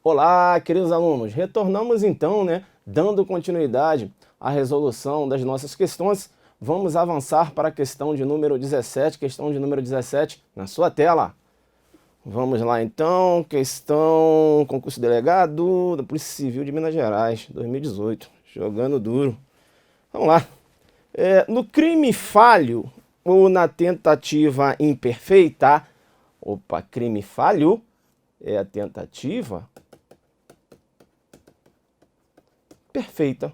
Olá, queridos alunos, retornamos então, dando continuidade à resolução das nossas questões. Vamos avançar para a questão de número 17, na sua tela. Vamos lá então, questão concurso delegado da Polícia Civil de Minas Gerais, 2018, jogando duro. Vamos lá. No crime falho ou na tentativa imperfeita, crime falho é a tentativa perfeita.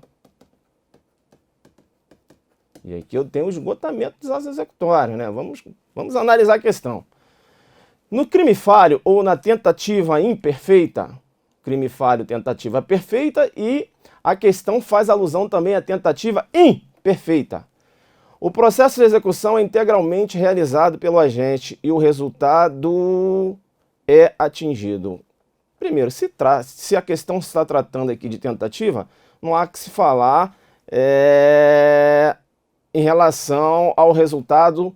E aqui eu tenho o esgotamento dos atos executórios, Vamos analisar a questão. No crime falho ou na tentativa imperfeita, crime falho, tentativa perfeita, e a questão faz alusão também à tentativa imperfeita. O processo de execução é integralmente realizado pelo agente e o resultado é atingido. Primeiro, se a questão está tratando aqui de tentativa, não há que se falar em relação ao resultado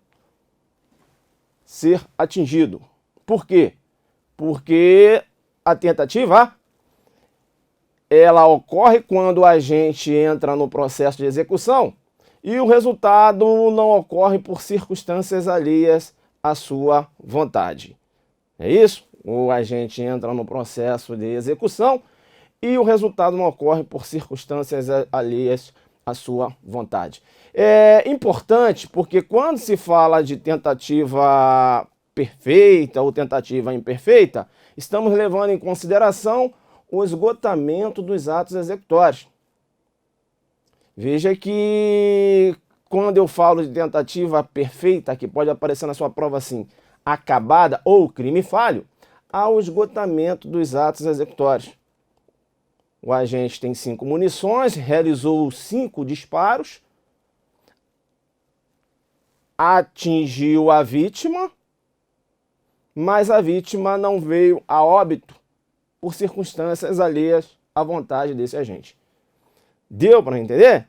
ser atingido. Por quê? Porque a tentativa ela ocorre quando o agente entra no processo de execução e o resultado não ocorre por circunstâncias alheias à sua vontade. É isso? O agente entra no processo de execução e o resultado não ocorre por circunstâncias alheias à sua vontade. É importante porque quando se fala de tentativa perfeita ou tentativa imperfeita, estamos levando em consideração o esgotamento dos atos executórios. Veja que quando eu falo de tentativa perfeita, que pode aparecer na sua prova assim, acabada ou crime falho, há o esgotamento dos atos executórios. O agente tem 5 munições, realizou 5 disparos, atingiu a vítima, mas a vítima não veio a óbito por circunstâncias alheias à vontade desse agente. Deu para entender?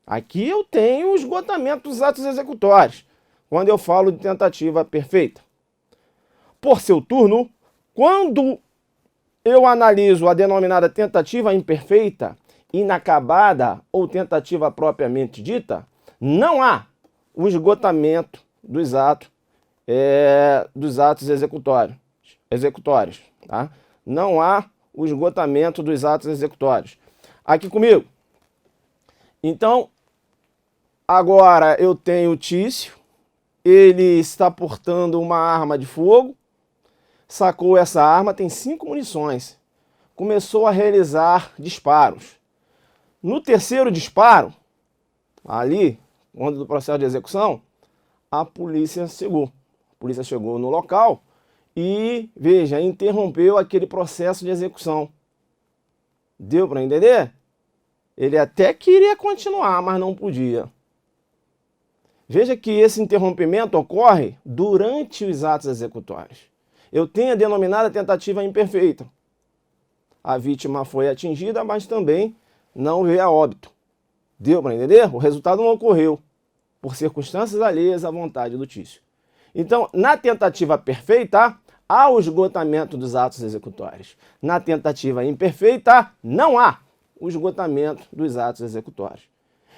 Aqui eu tenho o esgotamento dos atos executórios, quando eu falo de tentativa perfeita. Por seu turno, quando eu analiso a denominada tentativa imperfeita, inacabada ou tentativa propriamente dita, não há o esgotamento dos atos executórios. Tá? Não há o esgotamento dos atos executórios. Aqui comigo. Então, agora eu tenho o Tício, ele está portando uma arma de fogo, sacou essa arma, tem 5 munições, começou a realizar disparos. No terceiro disparo, ali, onde do processo de execução, a polícia chegou. A polícia chegou no local e, veja, interrompeu aquele processo de execução. Deu para entender? Ele até queria continuar, mas não podia. Veja que esse interrompimento ocorre durante os atos executórios. Eu tenho a denominada tentativa imperfeita. A vítima foi atingida, mas também não veio a óbito. Deu para entender? O resultado não ocorreu por circunstâncias alheias à vontade do Tício. Então, na tentativa perfeita, há o esgotamento dos atos executórios. Na tentativa imperfeita, não há o esgotamento dos atos executórios.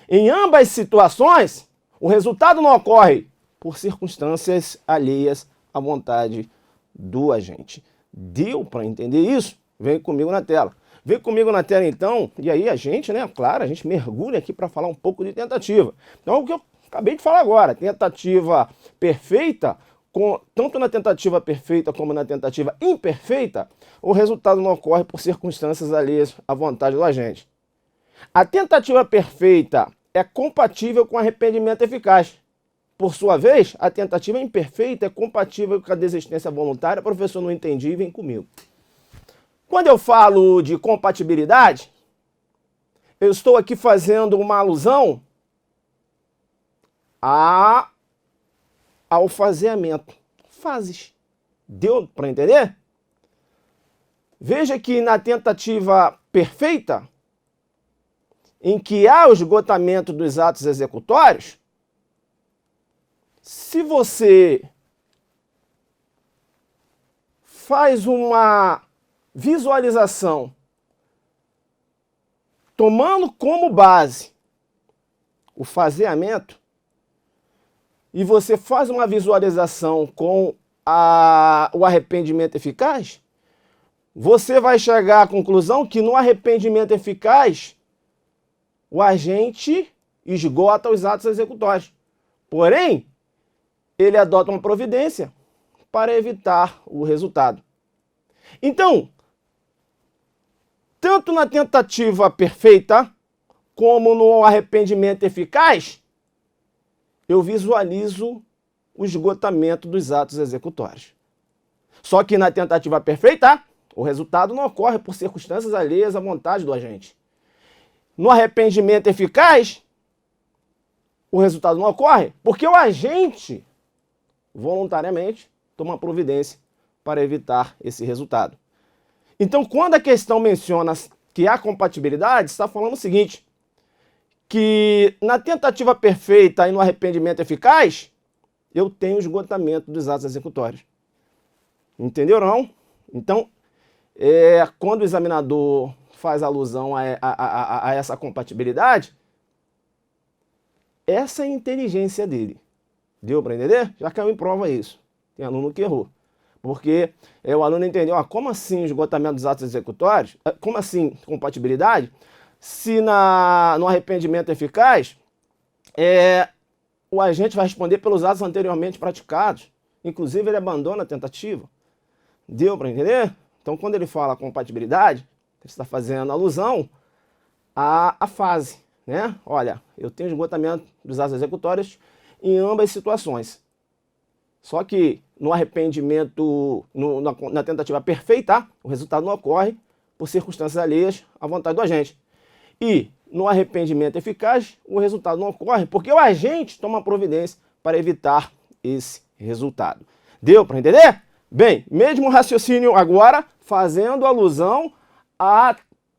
Em ambas situações, o resultado não ocorre por circunstâncias alheias à vontade do agente. Deu para entender isso? Vem comigo na tela. Vem comigo na tela então, e aí a gente, claro, a gente mergulha aqui para falar um pouco de tentativa. Então, o que eu acabei de falar agora, tentativa perfeita, tanto na tentativa perfeita como na tentativa imperfeita, o resultado não ocorre por circunstâncias alheias à vontade do agente. A tentativa perfeita é compatível com arrependimento eficaz. Por sua vez, a tentativa imperfeita é compatível com a desistência voluntária. Professor, não entendi, vem comigo. Quando eu falo de compatibilidade, eu estou aqui fazendo uma alusão ao faseamento. Fases. Deu para entender? Veja que na tentativa perfeita, em que há o esgotamento dos atos executórios, se você faz uma visualização tomando como base o faseamento, e você faz uma visualização com o arrependimento eficaz, você vai chegar à conclusão que no arrependimento eficaz, o agente esgota os atos executórios. Porém, ele adota uma providência para evitar o resultado. Então, tanto na tentativa perfeita, como no arrependimento eficaz, eu visualizo o esgotamento dos atos executórios. Só que na tentativa perfeita, o resultado não ocorre por circunstâncias alheias à vontade do agente. No arrependimento eficaz, o resultado não ocorre porque o agente, voluntariamente, toma providência para evitar esse resultado. Então, quando a questão menciona que há compatibilidade, está falando o seguinte, que na tentativa perfeita e no arrependimento eficaz, eu tenho esgotamento dos atos executórios. Entendeu, não? Então, quando o examinador faz alusão a essa compatibilidade, essa é a inteligência dele. Deu para entender? Já caiu em prova isso. Tem aluno que errou. Porque o aluno entendeu, como assim esgotamento dos atos executórios? Como assim compatibilidade? Se no arrependimento eficaz, o agente vai responder pelos atos anteriormente praticados. Inclusive, ele abandona a tentativa. Deu para entender? Então, quando ele fala compatibilidade, ele está fazendo alusão à fase, né? Olha, eu tenho esgotamento dos atos executórios em ambas situações. Só que no arrependimento, na tentativa perfeita, o resultado não ocorre por circunstâncias alheias à vontade do agente. E no arrependimento eficaz, o resultado não ocorre porque o agente toma providência para evitar esse resultado. Deu para entender? Bem, mesmo raciocínio agora fazendo alusão à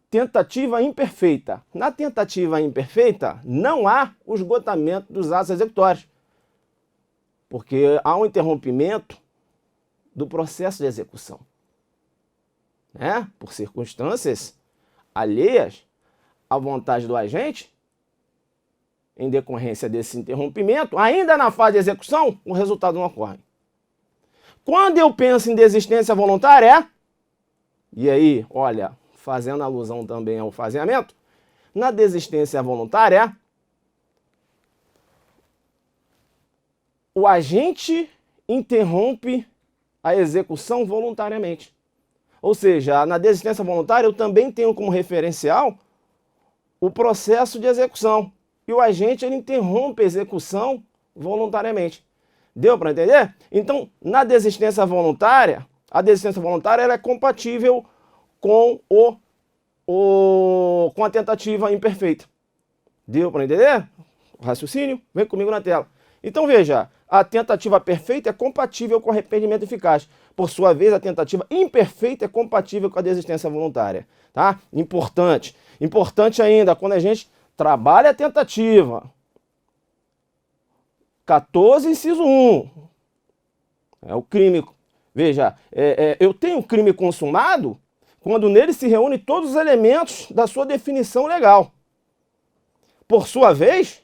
tentativa imperfeita. Na tentativa imperfeita, não há o esgotamento dos atos executórios, porque há um interrompimento do processo de execução, né? Por circunstâncias alheias à vontade do agente, em decorrência desse interrompimento, ainda na fase de execução, o resultado não ocorre. Quando eu penso em desistência voluntária, e aí, olha, fazendo alusão também ao faseamento, na desistência voluntária, o agente interrompe a execução voluntariamente. Ou seja, na desistência voluntária eu também tenho como referencial o processo de execução. E o agente ele interrompe a execução voluntariamente. Deu para entender? Então, na desistência voluntária, a desistência voluntária ela é compatível com com a tentativa imperfeita. Deu para entender? O raciocínio? Vem comigo na tela. Então veja, a tentativa perfeita é compatível com o arrependimento eficaz. Por sua vez, a tentativa imperfeita é compatível com a desistência voluntária. Tá? Importante. Importante ainda, quando a gente trabalha a tentativa. 14, inciso 1. É o crime. Veja, eu tenho um crime consumado quando nele se reúnem todos os elementos da sua definição legal. Por sua vez,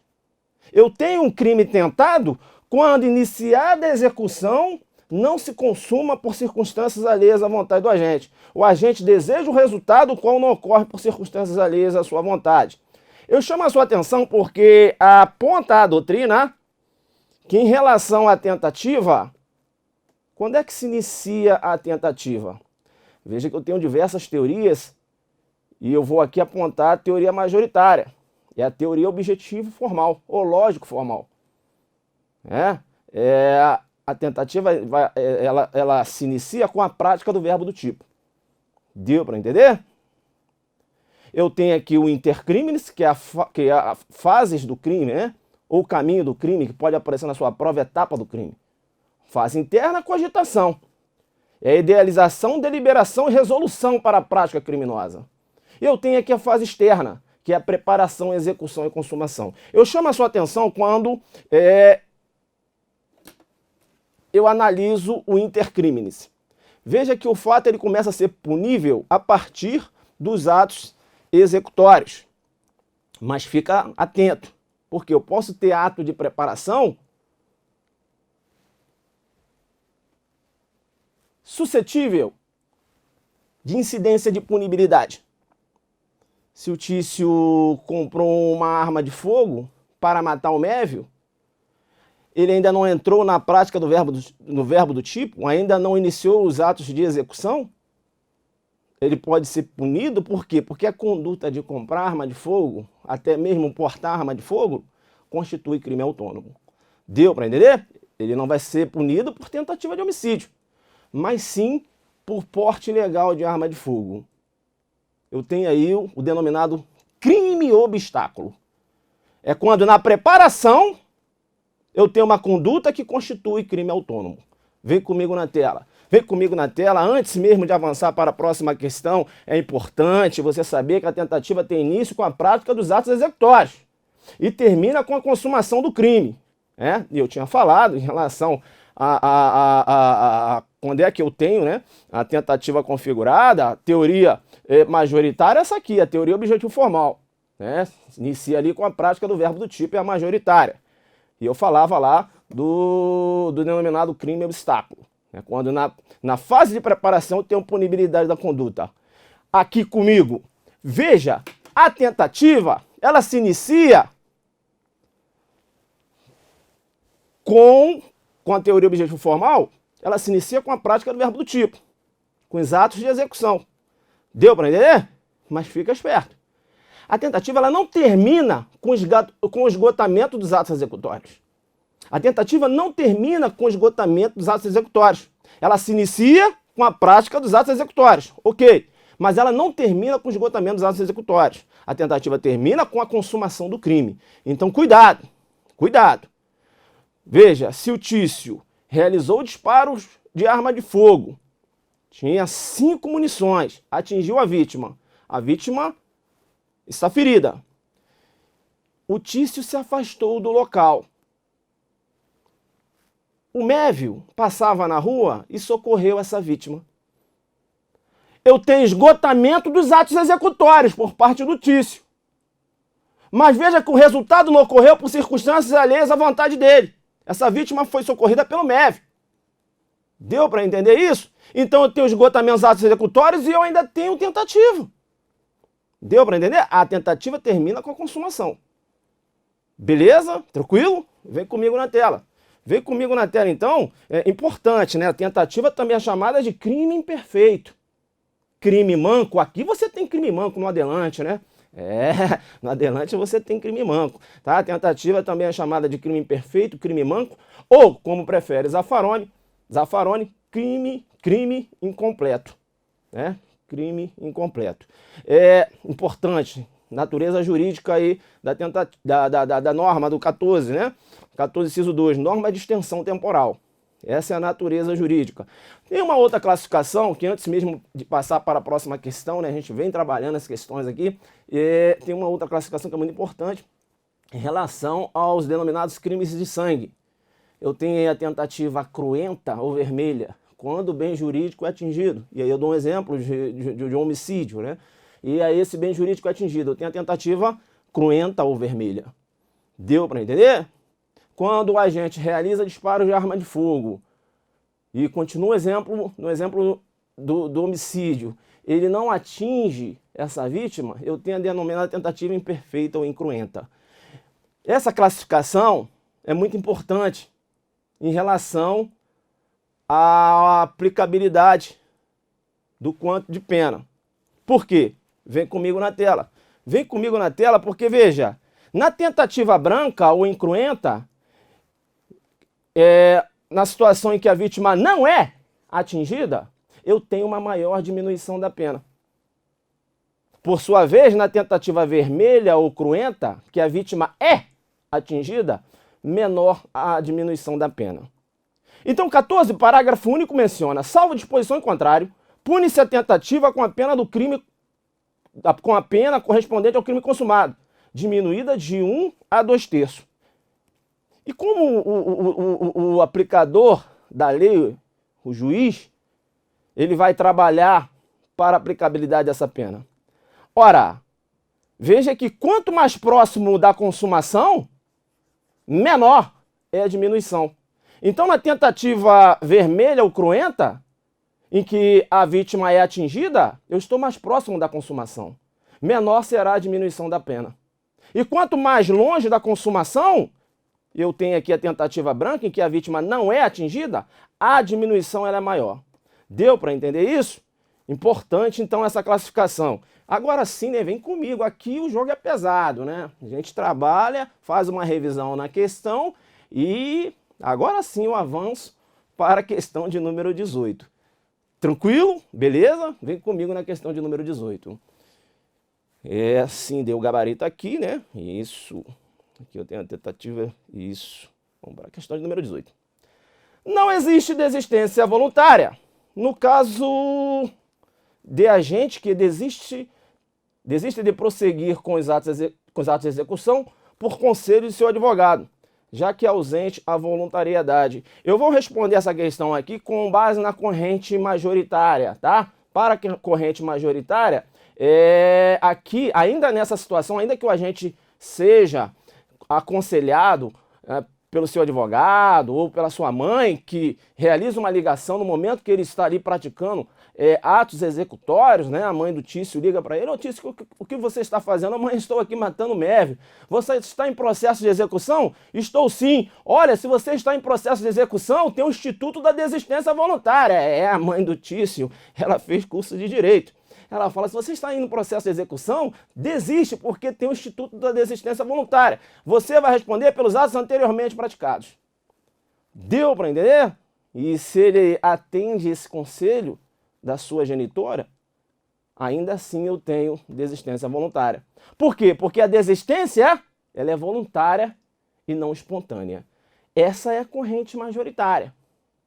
eu tenho um crime tentado quando iniciada a execução não se consuma por circunstâncias alheias à vontade do agente. O agente deseja o resultado, o qual não ocorre por circunstâncias alheias à sua vontade. Eu chamo a sua atenção porque aponta a doutrina que em relação à tentativa, quando é que se inicia a tentativa? Veja que eu tenho diversas teorias e eu vou aqui apontar a teoria majoritária. É a teoria objetivo formal, ou lógico formal. A tentativa ela se inicia com a prática do verbo do tipo. Deu para entender? Eu tenho aqui o intercrimes, que é a fases do crime, né? Ou o caminho do crime, que pode aparecer na sua prova etapa do crime. Fase interna, cogitação. É a idealização, deliberação e resolução para a prática criminosa. Eu tenho aqui a fase externa, que é a preparação, execução e consumação. Eu chamo a sua atenção quando eu analiso o intercrimes. Veja que o fato ele começa a ser punível a partir dos atos executórios. Mas fica atento, porque eu posso ter ato de preparação suscetível de incidência de punibilidade. Se o Tício comprou uma arma de fogo para matar o Mévio, ele ainda não entrou na prática no verbo do tipo, ainda não iniciou os atos de execução, ele pode ser punido, por quê? Porque a conduta de comprar arma de fogo, até mesmo portar arma de fogo, constitui crime autônomo. Deu para entender? Ele não vai ser punido por tentativa de homicídio, mas sim por porte ilegal de arma de fogo. Eu tenho aí o denominado crime obstáculo. É quando na preparação eu tenho uma conduta que constitui crime autônomo. Vem comigo na tela. Vem comigo na tela. Antes mesmo de avançar para a próxima questão, é importante você saber que a tentativa tem início com a prática dos atos executórios e termina com a consumação do crime. E eu tinha falado em relação a quando é que eu tenho, né, a tentativa configurada, a teoria majoritária, essa aqui, a teoria objetivo formal. Inicia ali com a prática do verbo do tipo, é a majoritária. E eu falava lá do denominado crime obstáculo. Quando na fase de preparação eu tenho punibilidade da conduta. Aqui comigo, veja, a tentativa, ela se inicia com a teoria objetivo formal, ela se inicia com a prática do verbo do tipo, com os atos de execução. Deu para entender? Mas fica esperto. A tentativa ela não termina com o esgotamento dos atos executórios. A tentativa não termina com o esgotamento dos atos executórios. Ela se inicia com a prática dos atos executórios, ok. Mas ela não termina com o esgotamento dos atos executórios. A tentativa termina com a consumação do crime. Então, cuidado, cuidado. Veja, se o Tício realizou disparos de arma de fogo, tinha 5 munições, atingiu a vítima está ferida. O Tício se afastou do local. O Mévio passava na rua e socorreu essa vítima. Eu tenho esgotamento dos atos executórios por parte do Tício. Mas veja que o resultado não ocorreu por circunstâncias alheias à vontade dele. Essa vítima foi socorrida pelo Mévio. Deu para entender isso? Então eu tenho esgotamento dos atos executórios e eu ainda tenho tentativa. Deu para entender? A tentativa termina com a consumação. Beleza? Tranquilo? Vem comigo na tela. Vem comigo na tela, então. É importante, né? A tentativa também é chamada de crime imperfeito. Crime manco. Aqui você tem crime manco no adelante, né? No adelante você tem crime manco. Tá? A tentativa também é chamada de crime imperfeito, crime manco, ou, como prefere Zaffaroni, crime incompleto. Crime incompleto. É importante, natureza jurídica aí da norma do 14, né? 14, inciso 2, norma de extensão temporal. Essa é a natureza jurídica. Tem uma outra classificação, que antes mesmo de passar para a próxima questão, né, a gente vem trabalhando as questões aqui, tem uma outra classificação que é muito importante em relação aos denominados crimes de sangue. Eu tenho aí a tentativa cruenta ou vermelha, quando o bem jurídico é atingido. E aí eu dou um exemplo de homicídio, né? E aí esse bem jurídico é atingido. Eu tenho a tentativa cruenta ou vermelha. Deu para entender? Quando o agente realiza disparos de arma de fogo, e continua no exemplo do homicídio, ele não atinge essa vítima, eu tenho a denominada tentativa imperfeita ou incruenta. Essa classificação é muito importante em relação à aplicabilidade do quanto de pena. Por quê? Vem comigo na tela. Vem comigo na tela porque, veja, na tentativa branca ou incruenta, na situação em que a vítima não é atingida, eu tenho uma maior diminuição da pena. Por sua vez, na tentativa vermelha ou cruenta, que a vítima é atingida, menor a diminuição da pena. Então, 14, parágrafo único menciona, salvo disposição em contrário, pune-se a tentativa com a pena do crime, com a pena correspondente ao crime consumado, diminuída de 1 a 2/3. E como o aplicador da lei, o juiz, ele vai trabalhar para a aplicabilidade dessa pena? Ora, veja que quanto mais próximo da consumação, menor é a diminuição. Então, na tentativa vermelha ou cruenta, em que a vítima é atingida, eu estou mais próximo da consumação. Menor será a diminuição da pena. E quanto mais longe da consumação, eu tenho aqui a tentativa branca, em que a vítima não é atingida, a diminuição ela é maior. Deu para entender isso? Importante, então, essa classificação. Agora sim, né, vem comigo, aqui o jogo é pesado, né? A gente trabalha, faz uma revisão na questão e agora sim eu avanço para a questão de número 18. Tranquilo? Beleza? Vem comigo na questão de número 18. Sim, deu o gabarito aqui, né? Isso. Aqui eu tenho a tentativa, isso. Vamos para a questão de número 18. Não existe desistência voluntária. No caso de agente que desiste de prosseguir com os atos de execução por conselho de seu advogado, já que é ausente a voluntariedade. Eu vou responder essa questão aqui com base na corrente majoritária, tá? Para a corrente majoritária, aqui, ainda nessa situação, ainda que o agente seja aconselhado pelo seu advogado ou pela sua mãe, que realiza uma ligação no momento que ele está ali praticando atos executórios, né? A mãe do Tício liga para ele: ô Tício, o que você está fazendo? Mãe, estou aqui matando o Mévio. Você está em processo de execução? Estou sim. Olha, se você está em processo de execução, tem o Instituto da Desistência Voluntária. A mãe do Tício, ela fez curso de Direito. Ela fala: se você está indo no processo de execução, desiste, porque tem o Instituto da Desistência Voluntária. Você vai responder pelos atos anteriormente praticados. Deu para entender? E se ele atende esse conselho da sua genitora, ainda assim eu tenho desistência voluntária. Por quê? Porque a desistência, ela é voluntária e não espontânea. Essa é a corrente majoritária.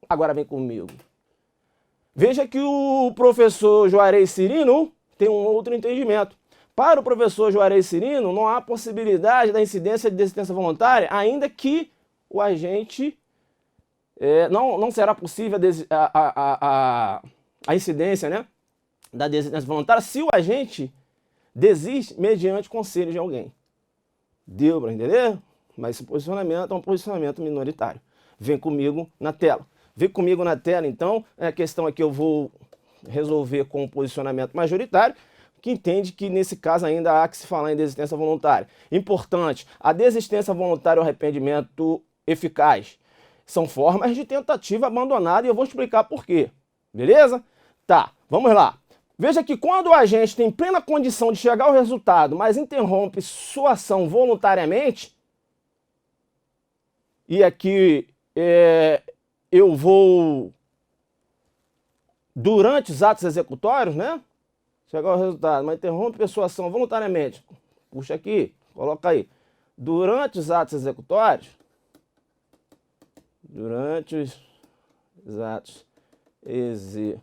Agora vem comigo. Veja que o professor Juarez Cirino tem um outro entendimento. Para o professor Juarez Cirino, não há possibilidade da incidência de desistência voluntária, ainda que o agente... não será possível a incidência, né, da desistência voluntária se o agente desiste mediante conselho de alguém. Deu para entender? Mas esse posicionamento é um posicionamento minoritário. Vem comigo na tela. Vem comigo na tela, então, a questão aqui eu vou resolver com o posicionamento majoritário, que entende que nesse caso ainda há que se falar em desistência voluntária. Importante, a desistência voluntária e o arrependimento eficaz são formas de tentativa abandonada e eu vou explicar por quê. Beleza? Tá, vamos lá. Veja que quando o agente tem plena condição de chegar ao resultado, mas interrompe sua ação voluntariamente, e aqui eu vou, durante os atos executórios, né? Chegar ao resultado, mas interrompe sua ação voluntariamente. Puxa aqui, coloca aí. Durante os atos executórios, durante os atos executórios,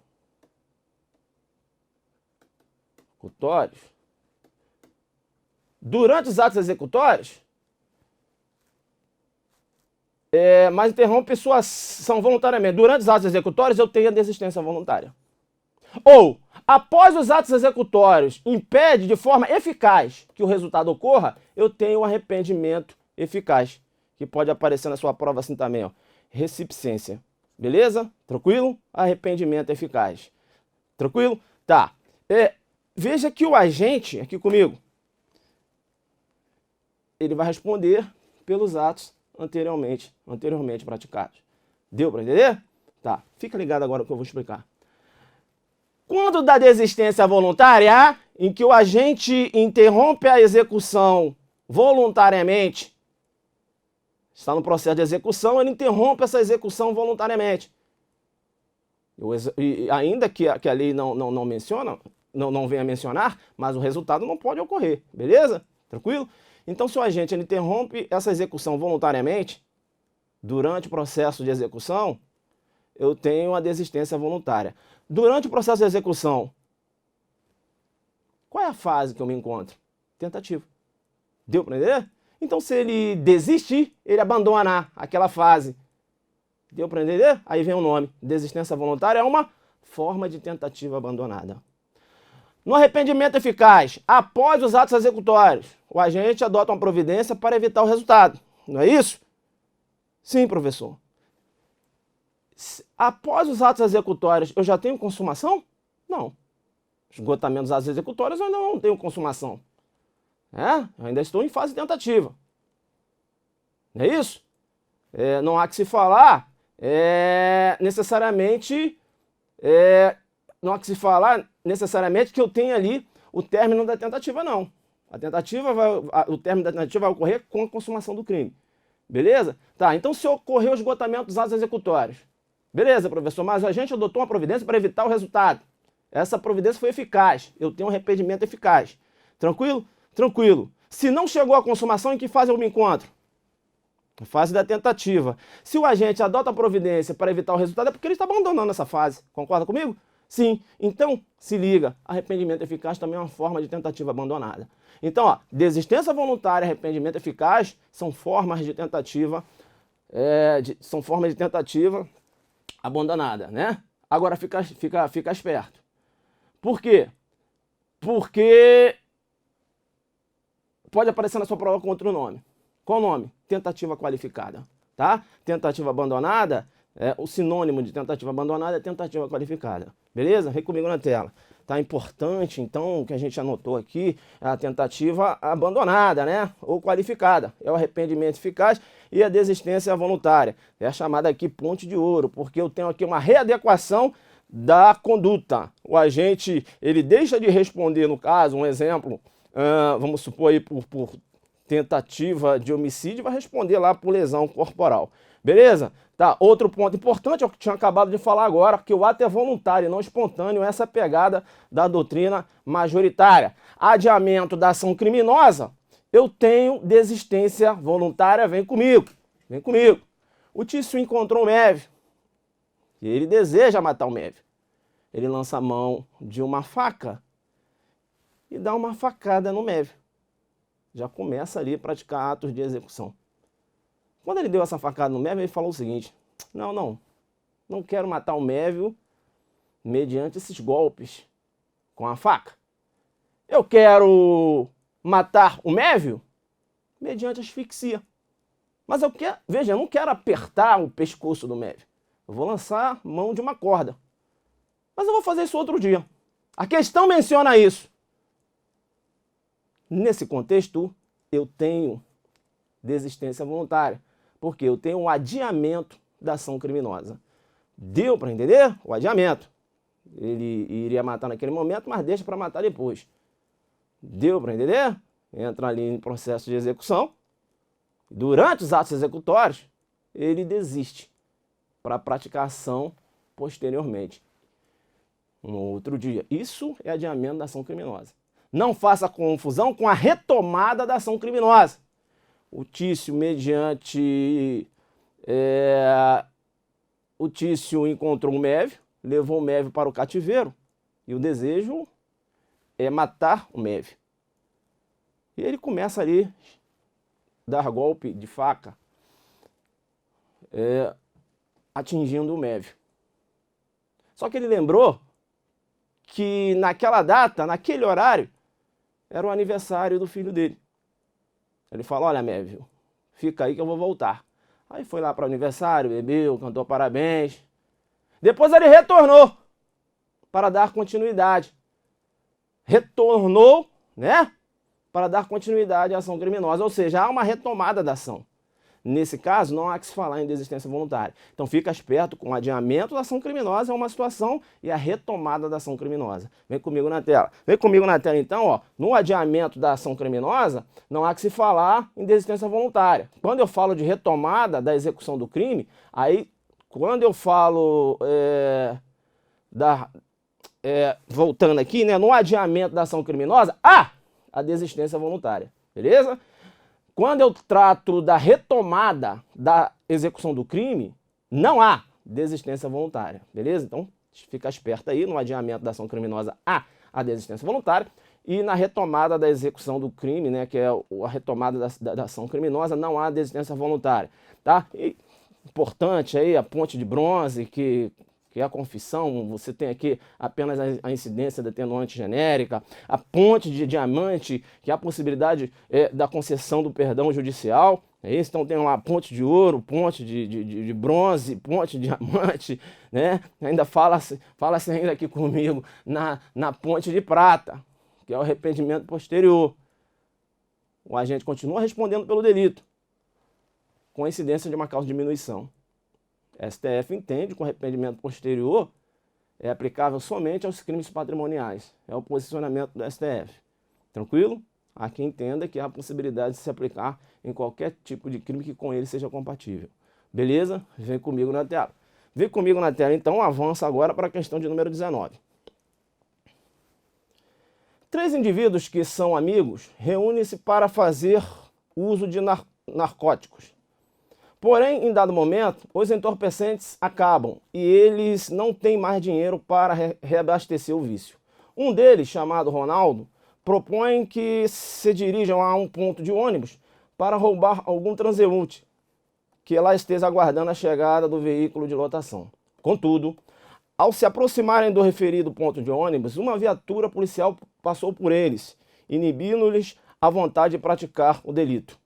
mas interrompe sua ação voluntariamente. Durante os atos executórios, eu tenho a desistência voluntária. Ou, após os atos executórios, impede de forma eficaz que o resultado ocorra, eu tenho o arrependimento eficaz, que pode aparecer na sua prova assim também, ó. Reticência. Beleza? Tranquilo? Arrependimento eficaz. Tranquilo? Tá. Veja que o agente, aqui comigo, ele vai responder pelos atos anteriormente praticados. Deu para entender? Tá. Fica ligado agora que eu vou explicar. Quando da desistência voluntária, em que o agente interrompe a execução voluntariamente, está no processo de execução, ele interrompe essa execução voluntariamente. Ainda que a lei não menciona, não venha mencionar, mas o resultado não pode ocorrer, beleza? Tranquilo? Então, se o agente ele interrompe essa execução voluntariamente, durante o processo de execução, eu tenho a desistência voluntária. Durante o processo de execução, qual é a fase que eu me encontro? Tentativa. Deu para entender? Então, se ele desistir, ele abandona aquela fase. Deu para entender? Aí vem o nome. Desistência voluntária é uma forma de tentativa abandonada. No arrependimento eficaz, após os atos executórios, o agente adota uma providência para evitar o resultado. Não é isso? Sim, professor. Após os atos executórios, eu já tenho consumação? Não. Esgotamento dos atos executórios, eu ainda não tenho consumação. Eu ainda estou em fase de tentativa. Não é isso? Não há que se falar necessariamente que eu tenha ali o término da tentativa, não. O término da tentativa vai ocorrer com a consumação do crime. Beleza? Tá, então se ocorreu o esgotamento dos atos executórios. Beleza, professor, mas a gente adotou uma providência para evitar o resultado. Essa providência foi eficaz. Eu tenho um arrependimento eficaz. Tranquilo? Tranquilo. Se não chegou à consumação, em que fase eu me encontro? Na fase da tentativa. Se o agente adota a providência para evitar o resultado, é porque ele está abandonando essa fase. Concorda comigo? Sim. Então, se liga. Arrependimento eficaz também é uma forma de tentativa abandonada. Então, ó, desistência voluntária e arrependimento eficaz são formas de tentativa, abandonada, né? Agora fica esperto. Por quê? Porque pode aparecer na sua prova com outro nome. Qual o nome? Tentativa qualificada, tá? Tentativa abandonada, o sinônimo de tentativa abandonada é tentativa qualificada. Beleza? Vem comigo na tela. Tá importante, então, o que a gente anotou aqui é a tentativa abandonada, né? Ou qualificada. É o arrependimento eficaz e a desistência voluntária. É a chamada aqui ponte de ouro, porque eu tenho aqui uma readequação da conduta. O agente, ele deixa de responder, no caso, um exemplo, vamos supor aí por tentativa de homicídio, vai responder lá por lesão corporal. Beleza? Tá, outro ponto importante é o que tinha acabado de falar agora, que o ato é voluntário e não espontâneo, essa é a pegada da doutrina majoritária. Adiamento da ação criminosa, eu tenho desistência voluntária, vem comigo, vem comigo. O Tício encontrou o Mévio e ele deseja matar o Mévio. Ele lança a mão de uma faca e dá uma facada no Mévio. Já começa ali a praticar atos de execução. Quando ele deu essa facada no Mévio, ele falou o seguinte: não quero matar o Mévio mediante esses golpes com a faca. Eu quero matar o Mévio mediante asfixia. Mas eu não quero apertar o pescoço do Mévio. Eu vou lançar mão de uma corda. Mas eu vou fazer isso outro dia. A questão menciona isso. Nesse contexto, eu tenho desistência voluntária, porque eu tenho um adiamento da ação criminosa. Deu para entender? O adiamento. Ele iria matar naquele momento, mas deixa para matar depois. Deu para entender? Entra ali em processo de execução. Durante os atos executórios, ele desiste para praticar a ação posteriormente. Um outro dia. Isso é adiamento da ação criminosa. Não faça confusão com a retomada da ação criminosa. O Tício, o Tício encontrou o Mévio, levou o Mévio para o cativeiro, e o desejo é matar o Mévio. E ele começa ali a dar golpe de faca, atingindo o Mévio. Só que ele lembrou que naquela data, naquele horário, era o aniversário do filho dele. Ele falou: olha, Mévio, fica aí que eu vou voltar. Aí foi lá para o aniversário, bebeu, cantou parabéns. Depois ele retornou para dar continuidade. Retornou, né? Para dar continuidade à ação criminosa. Ou seja, há uma retomada da ação. Nesse caso, não há que se falar em desistência voluntária. Então fica esperto com o adiamento da ação criminosa é uma situação e a retomada da ação criminosa. Vem comigo na tela. Vem comigo na tela então, ó. No adiamento da ação criminosa, não há que se falar em desistência voluntária. Quando eu falo de retomada da execução do crime, aí quando eu falo voltando aqui, né, no adiamento da ação criminosa, a desistência voluntária. Beleza? Quando eu trato da retomada da execução do crime, não há desistência voluntária, beleza? Então, fica esperto aí, no adiamento da ação criminosa há a desistência voluntária, e na retomada da execução do crime, né, que é a retomada da ação criminosa, não há desistência voluntária, tá? E importante aí a ponte de bronze, que que é a confissão, você tem aqui apenas a incidência da atenuante genérica, a ponte de diamante, que é a possibilidade da concessão do perdão judicial. É isso? Então tem lá ponte de ouro, ponte de bronze, ponte de diamante, né? Ainda fala-se ainda aqui comigo na ponte de prata, que é o arrependimento posterior. O agente continua respondendo pelo delito, com a incidência de uma causa de diminuição. STF entende que o arrependimento posterior é aplicável somente aos crimes patrimoniais. É o posicionamento do STF. Tranquilo? Há quem entenda que há a possibilidade de se aplicar em qualquer tipo de crime que com ele seja compatível. Beleza? Vem comigo na tela. Vem comigo na tela, então avança agora para a questão de número 19. 3 indivíduos que são amigos reúnem-se para fazer uso de narcóticos. Porém, em dado momento, os entorpecentes acabam e eles não têm mais dinheiro para reabastecer o vício. Um deles, chamado Ronaldo, propõe que se dirijam a um ponto de ônibus para roubar algum transeunte que lá esteja aguardando a chegada do veículo de lotação. Contudo, ao se aproximarem do referido ponto de ônibus, uma viatura policial passou por eles, inibindo-lhes a vontade de praticar o delito.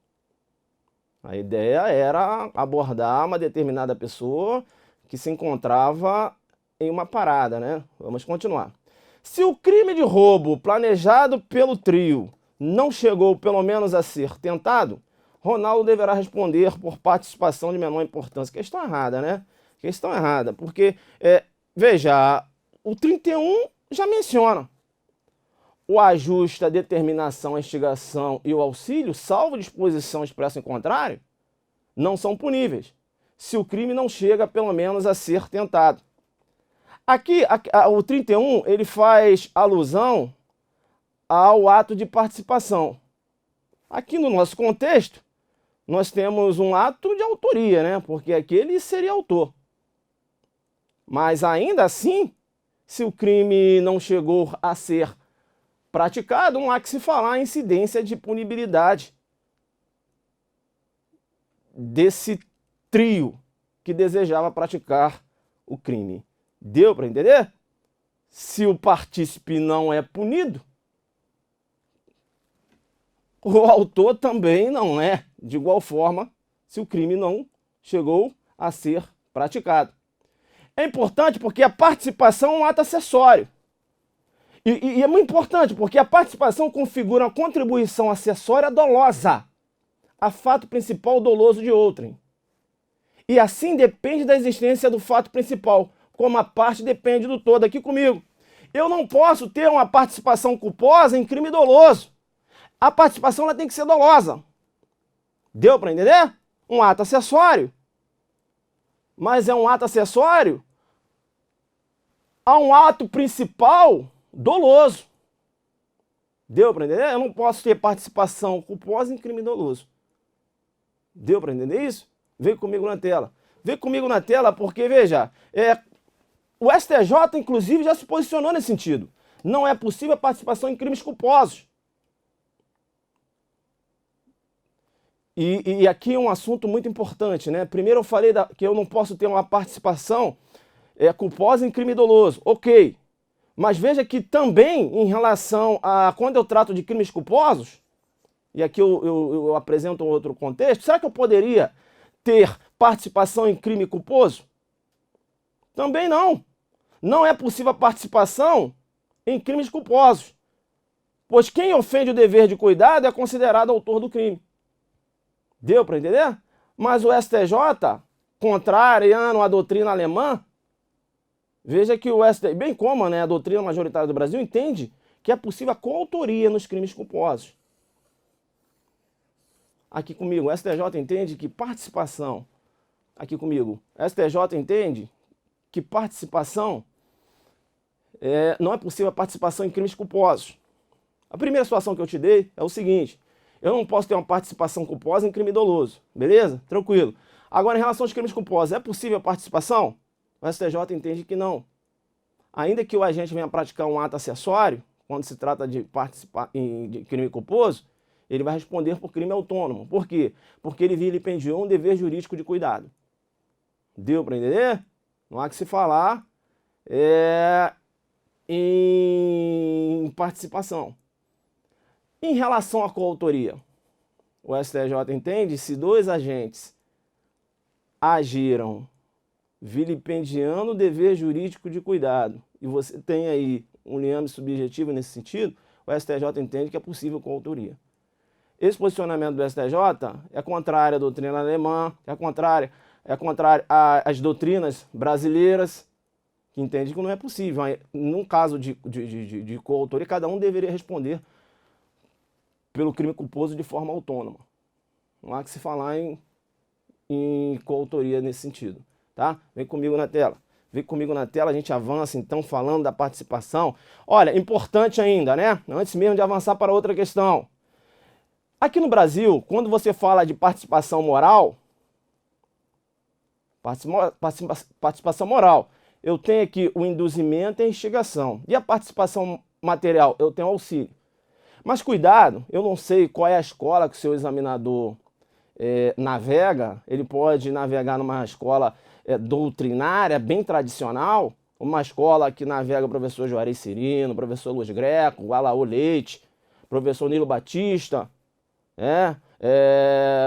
A ideia era abordar uma determinada pessoa que se encontrava em uma parada, né? Vamos continuar. Se o crime de roubo planejado pelo trio não chegou pelo menos a ser tentado, Ronaldo deverá responder por participação de menor importância. Questão errada, né? Questão errada, porque, veja, o 31 já menciona o ajuste, a determinação, a instigação e o auxílio, salvo disposição expressa em contrário, não são puníveis, se o crime não chega pelo menos a ser tentado. Aqui, o 31, ele faz alusão ao ato de participação. Aqui no nosso contexto, nós temos um ato de autoria, né? Porque aqui ele seria autor. Mas ainda assim, se o crime não chegou a ser praticado, não há que se falar em incidência de punibilidade desse trio que desejava praticar o crime. Deu para entender? Se o partícipe não é punido, o autor também não é, de igual forma, se o crime não chegou a ser praticado. É importante porque a participação é um ato acessório. E é muito importante porque a participação configura uma contribuição acessória dolosa a fato principal doloso de outrem. E assim depende da existência do fato principal, como a parte depende do todo. Aqui comigo. Eu não posso ter uma participação culposa em crime doloso. A participação ela tem que ser dolosa. Deu para entender? Um ato acessório. Mas é um ato acessório a um ato principal doloso. Deu para entender? Eu não posso ter participação culposa em crime doloso. Deu para entender isso? Vem comigo na tela. Vem comigo na tela porque, veja, o STJ, inclusive, já se posicionou nesse sentido. Não é possível a participação em crimes culposos. E aqui é um assunto muito importante, né? Primeiro eu falei que eu não posso ter uma participação culposa em crime doloso. Ok. Mas veja que também em relação a quando eu trato de crimes culposos, e aqui eu apresento um outro contexto, será que eu poderia ter participação em crime culposo? Também não. Não é possível a participação em crimes culposos, pois quem ofende o dever de cuidado é considerado autor do crime. Deu para entender? Mas o STJ, contrariando a doutrina alemã, veja que o STJ, bem como a doutrina majoritária do Brasil, entende que é possível a coautoria nos crimes culposos. Aqui comigo, o STJ entende que participação, aqui comigo, o STJ entende que participação, não é possível a participação em crimes culposos. A primeira situação que eu te dei é o seguinte: eu não posso ter uma participação culposa em crime doloso, beleza? Tranquilo. Agora, em relação aos crimes culposos, é possível a participação? O STJ entende que não. Ainda que o agente venha praticar um ato acessório, quando se trata de participar de crime culposo, ele vai responder por crime autônomo. Por quê? Porque ele vilipendiou um dever jurídico de cuidado. Deu para entender? Não há que se falar em participação. Em relação à coautoria, o STJ entende se dois agentes agiram vilipendiando o dever jurídico de cuidado e você tem aí um liame subjetivo nesse sentido, o STJ entende que é possível coautoria. Esse posicionamento do STJ é contrário à doutrina alemã, é contrário às doutrinas brasileiras, que entendem que não é possível. Num caso de coautoria, cada um deveria responder pelo crime culposo de forma autônoma. Não há que se falar em coautoria nesse sentido. Tá? Vem comigo na tela. Vem comigo na tela, a gente avança então falando da participação. Olha, importante ainda, né? Antes mesmo de avançar para outra questão. Aqui no Brasil, quando você fala de participação moral, eu tenho aqui o induzimento e a instigação. E a participação material, eu tenho auxílio. Mas cuidado, eu não sei qual é a escola que o seu examinador navega. Ele pode navegar numa escola doutrinária, bem tradicional, uma escola que navega o professor Juarez Cirino, o professor Luiz Greco, o Alaô Leite, o professor Nilo Batista,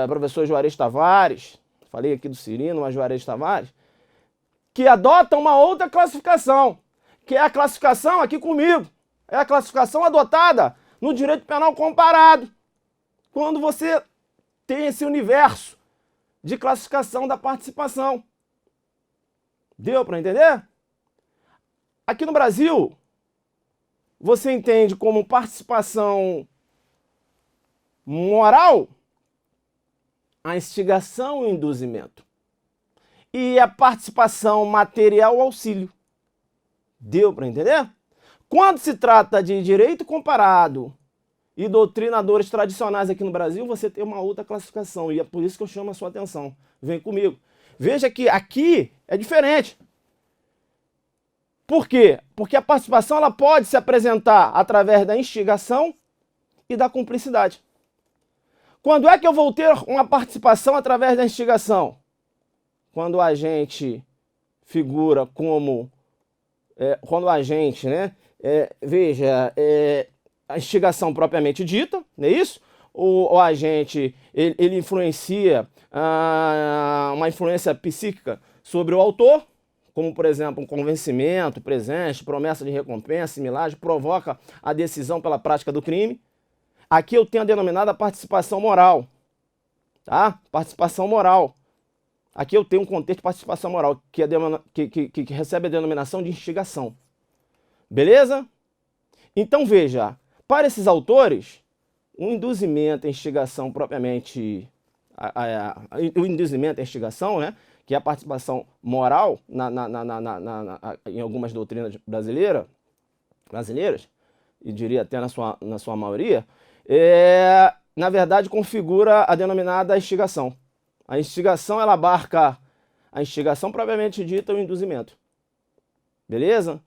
professor Juarez Tavares, falei aqui do Cirino, mas Juarez Tavares, que adota uma outra classificação, que é a classificação aqui comigo, é a classificação adotada no direito penal comparado, quando você tem esse universo de classificação da participação. Deu para entender? Aqui no Brasil, você entende como participação moral a instigação e o induzimento. E a participação material, o auxílio. Deu para entender? Quando se trata de direito comparado e doutrinadores tradicionais aqui no Brasil, você tem uma outra classificação. E é por isso que eu chamo a sua atenção. Vem comigo. Veja que aqui é diferente. Por quê? Porque a participação ela pode se apresentar através da instigação e da cumplicidade. Quando é que eu vou ter uma participação através da instigação? Quando o agente figura como... quando o agente, veja, a instigação propriamente dita, não é isso? O agente, ele influencia uma influência psíquica sobre o autor, como, por exemplo, um convencimento, presente, promessa de recompensa, similar, provoca a decisão pela prática do crime. Aqui eu tenho a denominada participação moral, tá? Participação moral. Aqui eu tenho um contexto de participação moral, que recebe a denominação de instigação. Beleza? Então veja, para esses autores, o induzimento, a instigação propriamente, o induzimento, a instigação, que é a participação moral em algumas doutrinas brasileiras, e diria até na sua maioria, na verdade configura a denominada instigação. A instigação, ela abarca a instigação propriamente dita e o induzimento. Beleza?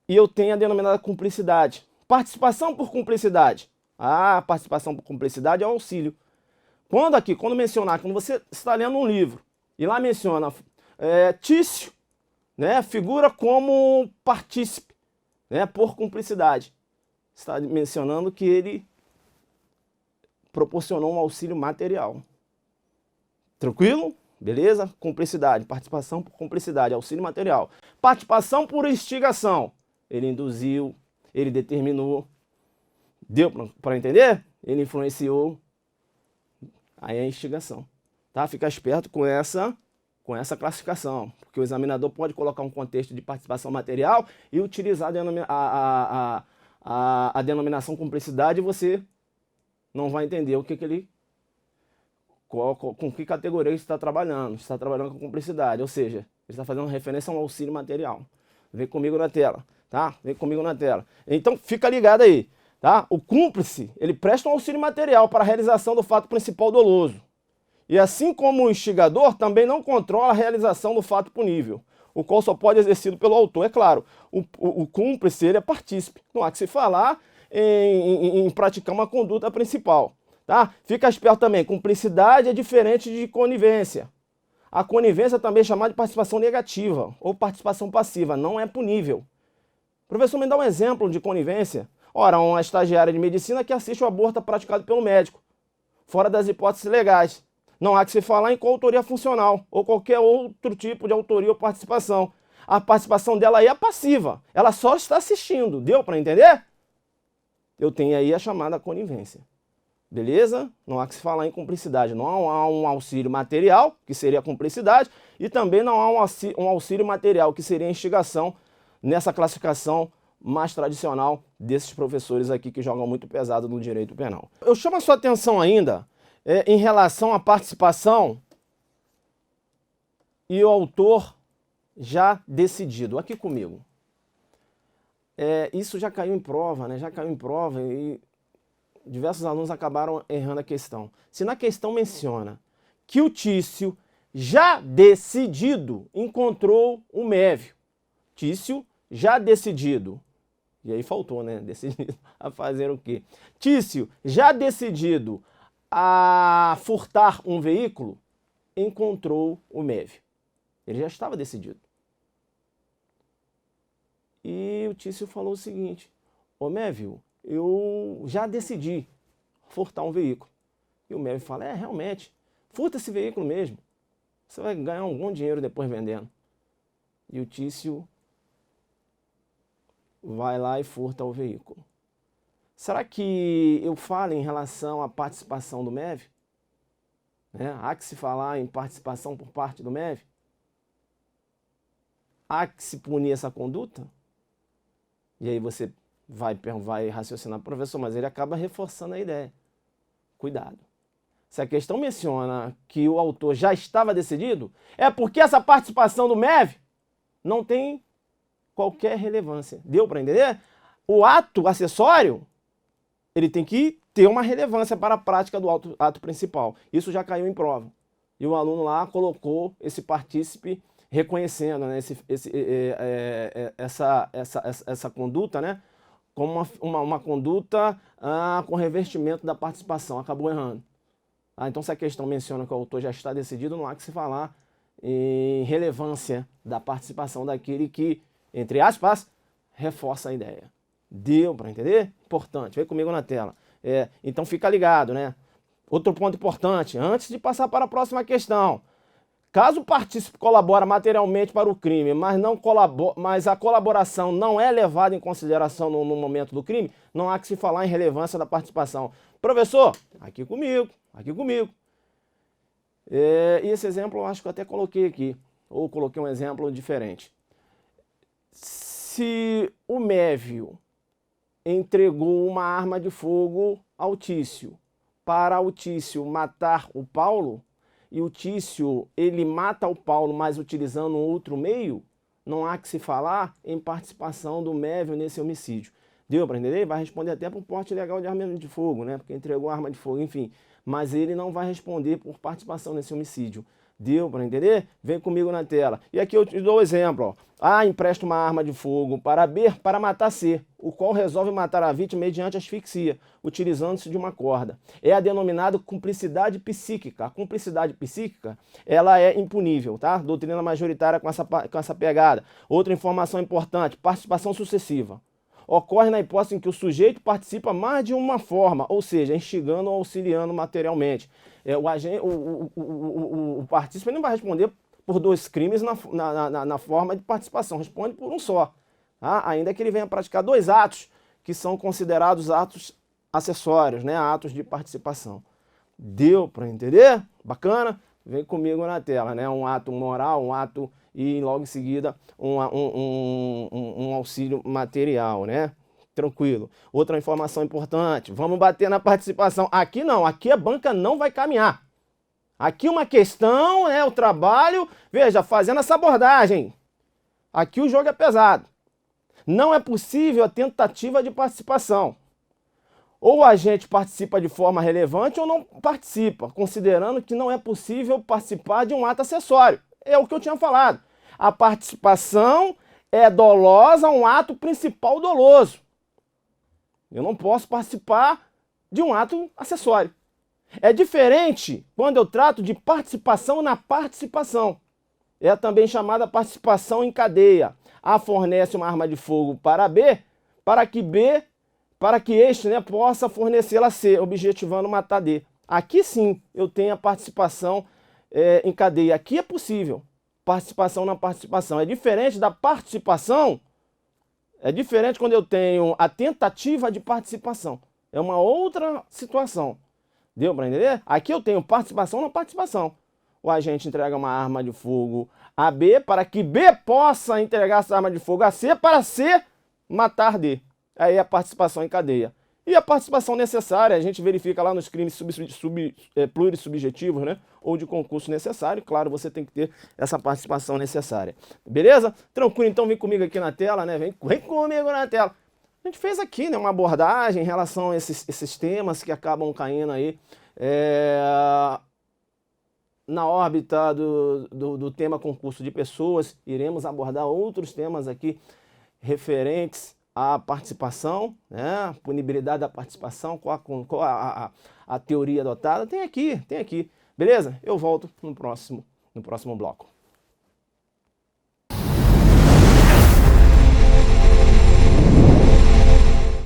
E eu tenho a denominada cumplicidade. Participação por cumplicidade. Ah, participação por cumplicidade é o auxílio. Quando mencionar, quando você está lendo um livro e lá menciona Tício, figura como partícipe, por cumplicidade. Está mencionando que ele proporcionou um auxílio material. Tranquilo? Beleza? Cumplicidade, participação por cumplicidade, auxílio material. Participação por instigação. Ele induziu, ele determinou. Deu para entender? Ele influenciou. Aí é a instigação. Tá? Fica esperto com essa classificação, porque o examinador pode colocar um contexto de participação material e utilizar a denominação cumplicidade e você não vai entender o que ele... com que categoria ele está trabalhando. Está trabalhando com cumplicidade, ou seja, ele está fazendo referência a um auxílio material. Vem comigo na tela, tá? Vem comigo na tela. Então, fica ligado aí, tá? O cúmplice, ele presta um auxílio material para a realização do fato principal doloso. E assim como o instigador, também não controla a realização do fato punível, o qual só pode ser exercido pelo autor. É claro, o cúmplice, ele é partícipe. Não há que se falar em praticar uma conduta principal. Tá? Fica esperto também, cumplicidade é diferente de conivência. A conivência também é chamada de participação negativa ou participação passiva, não é punível. Professor, me dá um exemplo de conivência. Ora, uma estagiária de medicina que assiste o aborto praticado pelo médico, fora das hipóteses legais. Não há que se falar em coautoria funcional ou qualquer outro tipo de autoria ou participação. A participação dela aí é passiva, ela só está assistindo. Deu para entender? Eu tenho aí a chamada conivência. Beleza? Não há que se falar em cumplicidade. Não há um auxílio material, que seria a cumplicidade, e também não há um auxílio material, que seria a instigação, nessa classificação mais tradicional desses professores aqui que jogam muito pesado no direito penal. Eu chamo a sua atenção ainda em relação à participação e o autor já decidido. Aqui comigo. Isso já caiu em prova, né? Já caiu em prova e diversos alunos acabaram errando a questão. Se na questão menciona que o Tício, já decidido, encontrou o Mévio. Tício, já decidido. E aí faltou, né? Decidido a fazer o quê? Tício, já decidido a furtar um veículo, encontrou o Mévio. Ele já estava decidido. E o Tício falou o seguinte: ô Mévio, eu já decidi furtar um veículo. E o Mévio fala: realmente, furta esse veículo mesmo. Você vai ganhar um bom dinheiro depois vendendo. E o Tício vai lá e furta o veículo. Será que eu falo em relação à participação do Mévio? Há que se falar em participação por parte do Mévio? Há que se punir essa conduta? E aí você vai raciocinar, professor, mas ele acaba reforçando a ideia. Cuidado. Se a questão menciona que o autor já estava decidido, é porque essa participação do Mévio não tem qualquer relevância. Deu para entender? O ato acessório, ele tem que ter uma relevância para a prática do ato principal. Isso já caiu em prova. E o aluno lá colocou esse partícipe reconhecendo, né, essa conduta, né, como uma conduta com revestimento da participação. Acabou errando. Então, se a questão menciona que o autor já está decidido, não há que se falar em relevância da participação daquele que, entre aspas, reforça a ideia. Deu para entender? Importante. Vem comigo na tela. Então, fica ligado, né? Outro ponto importante, antes de passar para a próxima questão. Caso o partícipe colabora materialmente para o crime, mas a colaboração não é levada em consideração no momento do crime, não há que se falar em relevância da participação. Professor, aqui comigo. E esse exemplo eu acho que eu até coloquei aqui, ou coloquei um exemplo diferente. Se o Mévio entregou uma arma de fogo ao Tício, para o Tício matar o Paulo, e o Tício, ele mata o Paulo, mas utilizando outro meio, não há que se falar em participação do Mévio nesse homicídio. Deu para entender? Ele vai responder até por porte ilegal de arma de fogo, né? Porque entregou arma de fogo, enfim. Mas ele não vai responder por participação nesse homicídio. Deu para entender? Vem comigo na tela. E aqui eu te dou o exemplo. Ó. A empresta uma arma de fogo para B para matar C, o qual resolve matar a vítima mediante asfixia, utilizando-se de uma corda. É a denominada cumplicidade psíquica. A cumplicidade psíquica, ela é impunível, tá? Doutrina majoritária com essa pegada. Outra informação importante, participação sucessiva. Ocorre na hipótese em que o sujeito participa mais de uma forma, ou seja, instigando ou auxiliando materialmente. O partícipe não vai responder por dois crimes na forma de participação, responde por um só. Tá? Ainda que ele venha praticar dois atos que são considerados atos acessórios, né? Atos de participação. Deu para entender? Bacana? Vem comigo na tela, né? Um ato moral, um ato e logo em seguida um auxílio material, né? Tranquilo. Outra informação importante, vamos bater na participação. Aqui não, aqui a banca não vai caminhar. Aqui uma questão é o trabalho, veja, fazendo essa abordagem. Aqui o jogo é pesado. Não é possível a tentativa de participação. Ou a gente participa de forma relevante ou não participa, considerando que não é possível participar de um ato acessório. É o que eu tinha falado. A participação é dolosa, um ato principal doloso. Eu não posso participar de um ato acessório. É diferente quando eu trato de participação na participação. É também chamada participação em cadeia. A fornece uma arma de fogo para B, para que este, né, possa fornecê-la a C, objetivando matar D. Aqui sim eu tenho a participação em cadeia. Aqui é possível. Participação na participação. É diferente da participação. É diferente quando eu tenho a tentativa de participação. É uma outra situação. Deu para entender? Aqui eu tenho participação na participação. O agente entrega uma arma de fogo a B para que B possa entregar essa arma de fogo a C para C matar D. Aí é a participação em cadeia. E a participação necessária, a gente verifica lá nos crimes plurissubjetivos, né? Ou de concurso necessário. Claro, você tem que ter essa participação necessária. Beleza? Tranquilo, então vem comigo aqui na tela, né? Vem comigo na tela. A gente fez aqui, né, uma abordagem em relação a esses temas que acabam caindo aí na órbita do tema concurso de pessoas. Iremos abordar outros temas aqui referentes à participação, né, punibilidade da participação, qual a teoria adotada. Tem aqui. Beleza? Eu volto no próximo bloco.